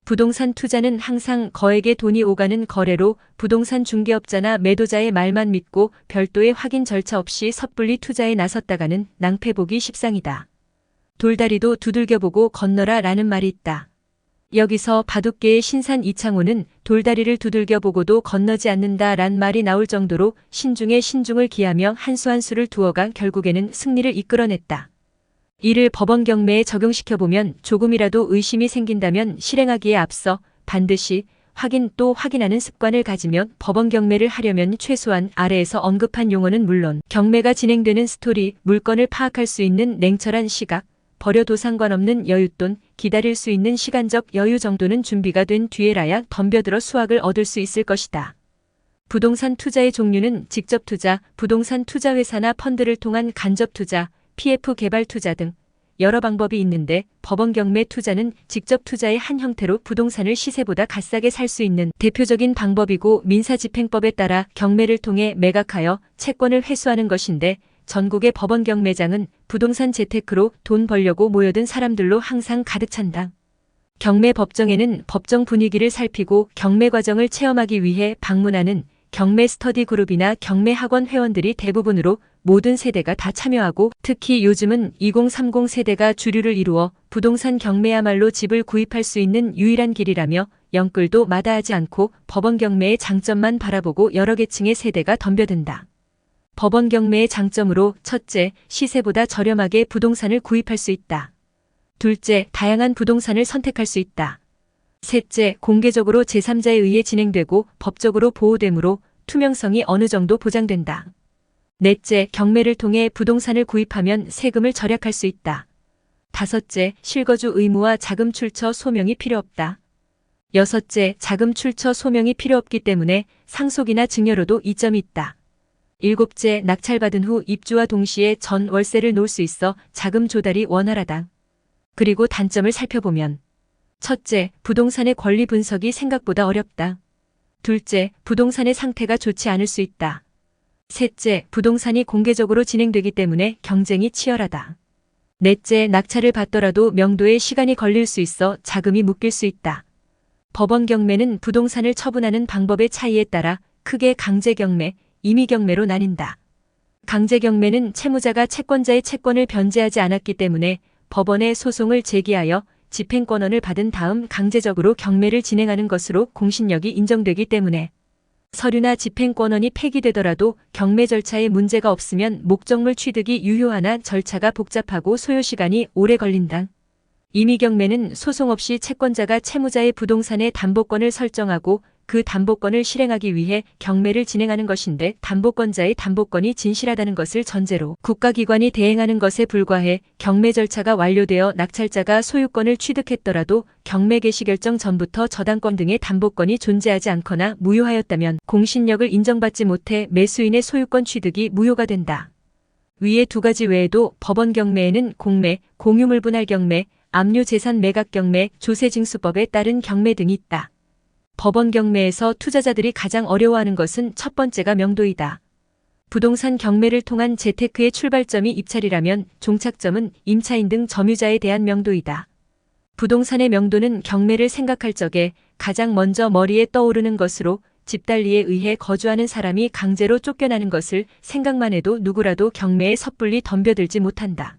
부동산 투자는 항상 거액의 돈이 오가는 거래로 부동산 중개업자나 매도자의 말만 믿고 별도의 확인 절차 없이 섣불리 투자에 나섰다가는 낭패보기 십상이다. 돌다리도 두들겨보고 건너라 라는 말이 있다. 여기서 바둑계의 신산 이창호는 돌다리를 두들겨보고도 건너지 않는다 란 말이 나올 정도로 신중에 신중을 기하며 한 수 한 수를 두어가 결국에는 승리를 이끌어냈다. 이를 법원 경매에 적용시켜보면 조금이라도 의심이 생긴다면 실행하기에 앞서 반드시 확인 또 확인하는 습관을 가지며 법원 경매를 하려면 최소한 아래에서 언급한 용어는 물론 경매가 진행되는 스토리, 물건을 파악할 수 있는 냉철한 시각, 버려도 상관없는 여윳돈, 기다릴 수 있는 시간적 여유 정도는 준비가 된 뒤에라야 덤벼들어 수확을 얻을 수 있을 것이다. 부동산 투자의 종류는 직접 투자, 부동산 투자회사나 펀드를 통한 간접 투자, PF 개발 투자 등 여러 방법이 있는데 법원 경매 투자는 직접 투자의 한 형태로 부동산을 시세보다 값싸게 살 수 있는 대표적인 방법이고 민사집행법에 따라 경매를 통해 매각하여 채권을 회수하는 것인데 전국의 법원 경매장은 부동산 재테크로 돈 벌려고 모여든 사람들로 항상 가득 찬다. 경매 법정에는 법정 분위기를 살피고 경매 과정을 체험하기 위해 방문하는 경매 스터디 그룹이나 경매 학원 회원들이 대부분으로 모든 세대가 다 참여하고 특히 요즘은 2030 세대가 주류를 이루어 부동산 경매야말로 집을 구입할 수 있는 유일한 길이라며 영끌도 마다하지 않고 법원 경매의 장점만 바라보고 여러 계층의 세대가 덤벼든다. 법원 경매의 장점으로 첫째, 시세보다 저렴하게 부동산을 구입할 수 있다. 둘째, 다양한 부동산을 선택할 수 있다. 셋째, 공개적으로 제3자에 의해 진행되고 법적으로 보호되므로 투명성이 어느 정도 보장된다. 넷째, 경매를 통해 부동산을 구입하면 세금을 절약할 수 있다. 다섯째, 실거주 의무와 자금 출처 소명이 필요 없다. 여섯째, 자금 출처 소명이 필요 없기 때문에 상속이나 증여로도 이점이 있다. 일곱째, 낙찰받은 후 입주와 동시에 전 월세를 놓을 수 있어 자금 조달이 원활하다. 그리고 단점을 살펴보면 첫째, 부동산의 권리 분석이 생각보다 어렵다. 둘째, 부동산의 상태가 좋지 않을 수 있다. 셋째, 부동산이 공개적으로 진행되기 때문에 경쟁이 치열하다. 넷째, 낙찰을 받더라도 명도에 시간이 걸릴 수 있어 자금이 묶일 수 있다. 법원 경매는 부동산을 처분하는 방법의 차이에 따라 크게 강제 경매, 임의 경매로 나뉜다. 강제 경매는 채무자가 채권자의 채권을 변제하지 않았기 때문에 법원에 소송을 제기하여 집행권원을 받은 다음 강제적으로 경매를 진행하는 것으로 공신력이 인정되기 때문에 서류나 집행권원이 폐기되더라도 경매 절차에 문제가 없으면 목적물 취득이 유효하나 절차가 복잡하고 소요시간이 오래 걸린다. 임의 경매는 소송 없이 채권자가 채무자의 부동산의 담보권을 설정하고 그 담보권을 실행하기 위해 경매를 진행하는 것인데 담보권자의 담보권이 진실하다는 것을 전제로 국가기관이 대행하는 것에 불과해 경매 절차가 완료되어 낙찰자가 소유권을 취득했더라도 경매 개시 결정 전부터 저당권 등의 담보권이 존재하지 않거나 무효하였다면 공신력을 인정받지 못해 매수인의 소유권 취득이 무효가 된다. 위의 두 가지 외에도 법원 경매에는 공매, 공유물 분할 경매, 압류재산 매각 경매, 조세징수법에 따른 경매 등이 있다. 법원 경매에서 투자자들이 가장 어려워하는 것은 첫 번째가 명도이다. 부동산 경매를 통한 재테크의 출발점이 입찰이라면 종착점은 임차인 등 점유자에 대한 명도이다. 부동산의 명도는 경매를 생각할 적에 가장 먼저 머리에 떠오르는 것으로 집달리에 의해 거주하는 사람이 강제로 쫓겨나는 것을 생각만 해도 누구라도 경매에 섣불리 덤벼들지 못한다.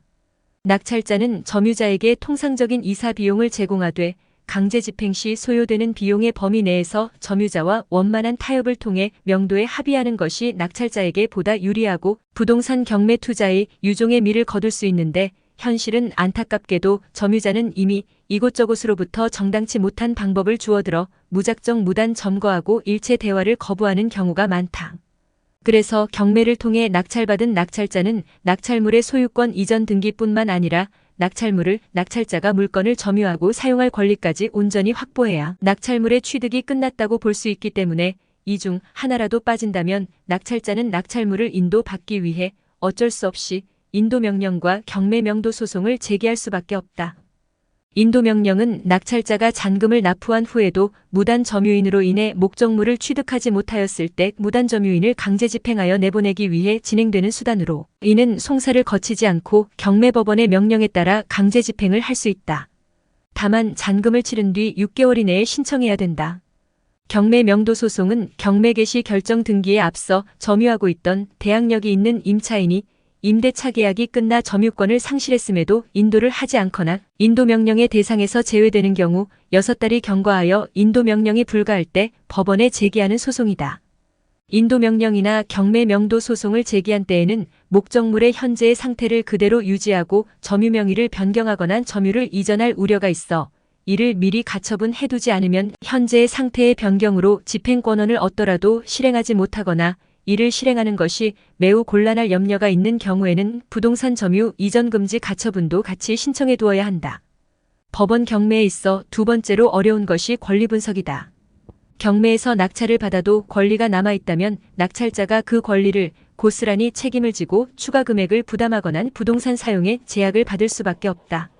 낙찰자는 점유자에게 통상적인 이사 비용을 제공하되 강제 집행 시 소요되는 비용의 범위 내에서 점유자와 원만한 타협을 통해 명도에 합의하는 것이 낙찰자에게 보다 유리하고 부동산 경매 투자의 유종의 미를 거둘 수 있는데 현실은 안타깝게도 점유자는 이미 이곳저곳으로부터 정당치 못한 방법을 주어들어 무작정 무단 점거하고 일체 대화를 거부하는 경우가 많다. 그래서 경매를 통해 낙찰받은 낙찰자는 낙찰물의 소유권 이전 등기뿐만 아니라 낙찰물을 낙찰자가 물건을 점유하고 사용할 권리까지 온전히 확보해야 낙찰물의 취득이 끝났다고 볼 수 있기 때문에 이 중 하나라도 빠진다면 낙찰자는 낙찰물을 인도받기 위해 어쩔 수 없이 인도명령과 경매 명도 소송을 제기할 수밖에 없다. 인도명령은 낙찰자가 잔금을 납부한 후에도 무단 점유인으로 인해 목적물을 취득하지 못하였을 때 무단 점유인을 강제 집행하여 내보내기 위해 진행되는 수단으로 이는 송사를 거치지 않고 경매법원의 명령에 따라 강제 집행을 할 수 있다. 다만 잔금을 치른 뒤 6개월 이내에 신청해야 된다. 경매 명도 소송은 경매 개시 결정 등기에 앞서 점유하고 있던 대항력이 있는 임차인이 임대차 계약이 끝나 점유권을 상실했음에도 인도를 하지 않거나 인도 명령의 대상에서 제외되는 경우 6달이 경과하여 인도 명령이 불가할 때 법원에 제기하는 소송이다. 인도 명령이나 경매 명도 소송을 제기한 때에는 목적물의 현재의 상태를 그대로 유지하고 점유 명의를 변경하거나 점유를 이전할 우려가 있어 이를 미리 가처분 해두지 않으면 현재의 상태의 변경으로 집행권원을 얻더라도 실행하지 못하거나 이를 실행하는 것이 매우 곤란할 염려가 있는 경우에는 부동산 점유 이전 금지 가처분도 같이 신청해 두어야 한다. 법원 경매에 있어 두 번째로 어려운 것이 권리 분석이다. 경매에서 낙찰을 받아도 권리가 남아있다면 낙찰자가 그 권리를 고스란히 책임을 지고 추가 금액을 부담하거나 부동산 사용에 제약을 받을 수밖에 없다.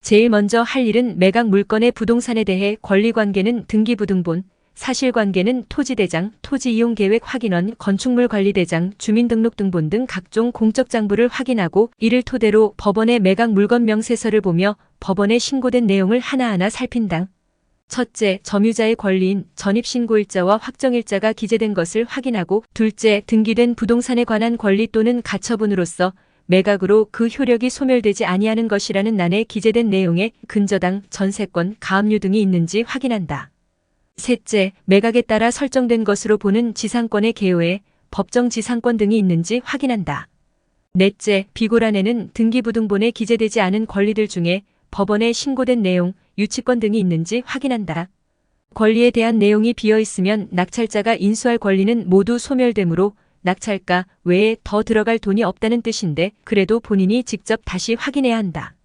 제일 먼저 할 일은 매각 물건의 부동산에 대해 권리관계는 등기부등본, 사실관계는 토지대장, 토지이용계획 확인원, 건축물관리대장, 주민등록등본 등 각종 공적장부를 확인하고 이를 토대로 법원의 매각 물건 명세서를 보며 법원에 신고된 내용을 하나하나 살핀다. 첫째, 점유자의 권리인 전입신고일자와 확정일자가 기재된 것을 확인하고 둘째, 등기된 부동산에 관한 권리 또는 가처분으로서 매각으로 그 효력이 소멸되지 아니하는 것이라는 난에 기재된 내용에 근저당, 전세권, 가압류 등이 있는지 확인한다. 셋째, 매각에 따라 설정된 것으로 보는 지상권의 개요에 법정 지상권 등이 있는지 확인한다. 넷째, 비고란에는 등기부등본에 기재되지 않은 권리들 중에 법원에 신고된 내용, 유치권 등이 있는지 확인한다. 권리에 대한 내용이 비어있으면 낙찰자가 인수할 권리는 모두 소멸되므로 낙찰가 외에 더 들어갈 돈이 없다는 뜻인데 그래도 본인이 직접 다시 확인해야 한다.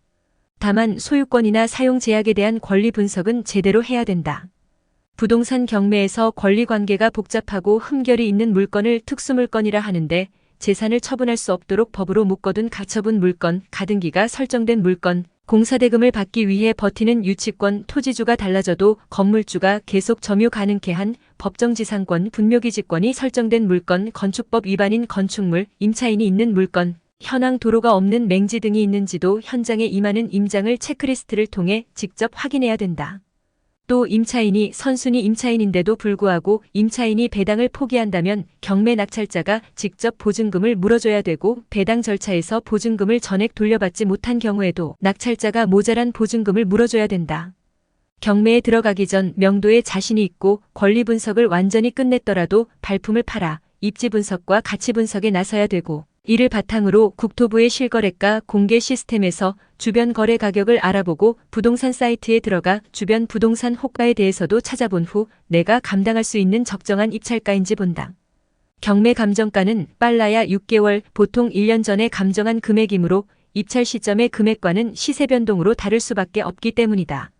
다만 소유권이나 사용 제약에 대한 권리 분석은 제대로 해야 된다. 부동산 경매에서 권리관계가 복잡하고 흠결이 있는 물건을 특수물건이라 하는데 재산을 처분할 수 없도록 법으로 묶어둔 가처분 물건, 가등기가 설정된 물건, 공사대금을 받기 위해 버티는 유치권, 토지주가 달라져도 건물주가 계속 점유 가능케 한 법정지상권, 분묘기지권이 설정된 물건, 건축법 위반인 건축물, 임차인이 있는 물건, 현황 도로가 없는 맹지 등이 있는지도 현장에 임하는 임장을 체크리스트를 통해 직접 확인해야 된다. 또 임차인이 선순위 임차인인데도 불구하고 임차인이 배당을 포기한다면 경매 낙찰자가 직접 보증금을 물어줘야 되고 배당 절차에서 보증금을 전액 돌려받지 못한 경우에도 낙찰자가 모자란 보증금을 물어줘야 된다. 경매에 들어가기 전 명도에 자신이 있고 권리 분석을 완전히 끝냈더라도 발품을 팔아 입지 분석과 가치 분석에 나서야 되고 이를 바탕으로 국토부의 실거래가 공개 시스템에서 주변 거래 가격을 알아보고 부동산 사이트에 들어가 주변 부동산 호가에 대해서도 찾아본 후 내가 감당할 수 있는 적정한 입찰가인지 본다. 경매 감정가는 빨라야 6개월, 보통 1년 전에 감정한 금액이므로 입찰 시점의 금액과는 시세 변동으로 다를 수밖에 없기 때문이다.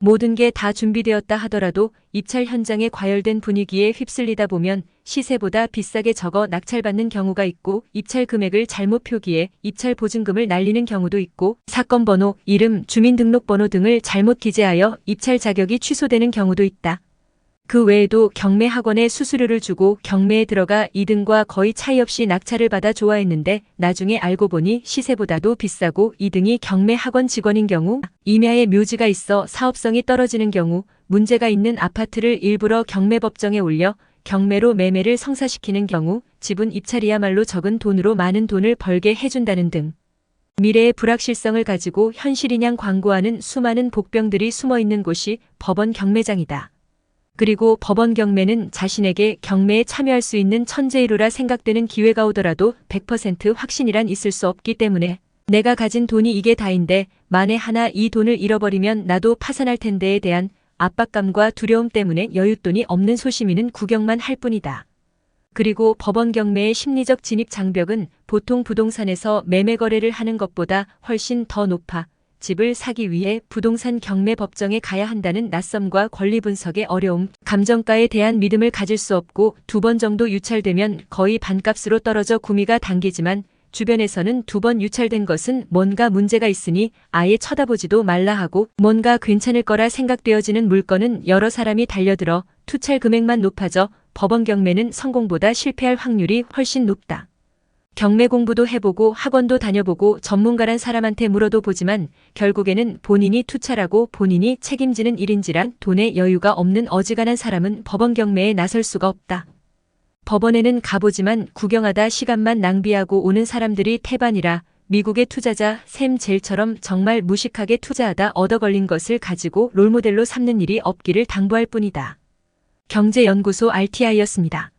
모든 게 다 준비되었다 하더라도 입찰 현장에 과열된 분위기에 휩쓸리다 보면 시세보다 비싸게 적어 낙찰받는 경우가 있고 입찰 금액을 잘못 표기해 입찰 보증금을 날리는 경우도 있고 사건 번호, 이름, 주민등록번호 등을 잘못 기재하여 입찰 자격이 취소되는 경우도 있다. 그 외에도 경매 학원에 수수료를 주고 경매에 들어가 2등과 거의 차이 없이 낙찰을 받아 좋아했는데 나중에 알고 보니 시세보다도 비싸고 2등이 경매 학원 직원인 경우, 임야에 묘지가 있어 사업성이 떨어지는 경우, 문제가 있는 아파트를 일부러 경매법정에 올려 경매로 매매를 성사시키는 경우, 지분 입찰이야말로 적은 돈으로 많은 돈을 벌게 해준다는 등 미래의 불확실성을 가지고 현실인양 광고하는 수많은 복병들이 숨어있는 곳이 법원 경매장이다. 그리고 법원 경매는 자신에게 경매에 참여할 수 있는 천재이루라 생각되는 기회가 오더라도 100% 확신이란 있을 수 없기 때문에 내가 가진 돈이 이게 다인데 만에 하나 이 돈을 잃어버리면 나도 파산할 텐데에 대한 압박감과 두려움 때문에 여윳돈이 없는 소시민은 구경만 할 뿐이다. 그리고 법원 경매의 심리적 진입 장벽은 보통 부동산에서 매매 거래를 하는 것보다 훨씬 더 높아 집을 사기 위해 부동산 경매 법정에 가야 한다는 낯섦과 권리 분석의 어려움, 감정가에 대한 믿음을 가질 수 없고 2번 정도 유찰되면 거의 반값으로 떨어져 구미가 당기지만 주변에서는 2번 유찰된 것은 뭔가 문제가 있으니 아예 쳐다보지도 말라 하고 뭔가 괜찮을 거라 생각되어지는 물건은 여러 사람이 달려들어 투찰 금액만 높아져 법원 경매는 성공보다 실패할 확률이 훨씬 높다. 경매 공부도 해보고 학원도 다녀보고 전문가란 사람한테 물어도 보지만 결국에는 본인이 투철하고 본인이 책임지는 일인지란 돈에 여유가 없는 어지간한 사람은 법원 경매에 나설 수가 없다. 법원에는 가보지만 구경하다 시간만 낭비하고 오는 사람들이 태반이라 미국의 투자자 샘 젤처럼 정말 무식하게 투자하다 얻어 걸린 것을 가지고 롤모델로 삼는 일이 없기를 당부할 뿐이다. 경제연구소 RTI였습니다.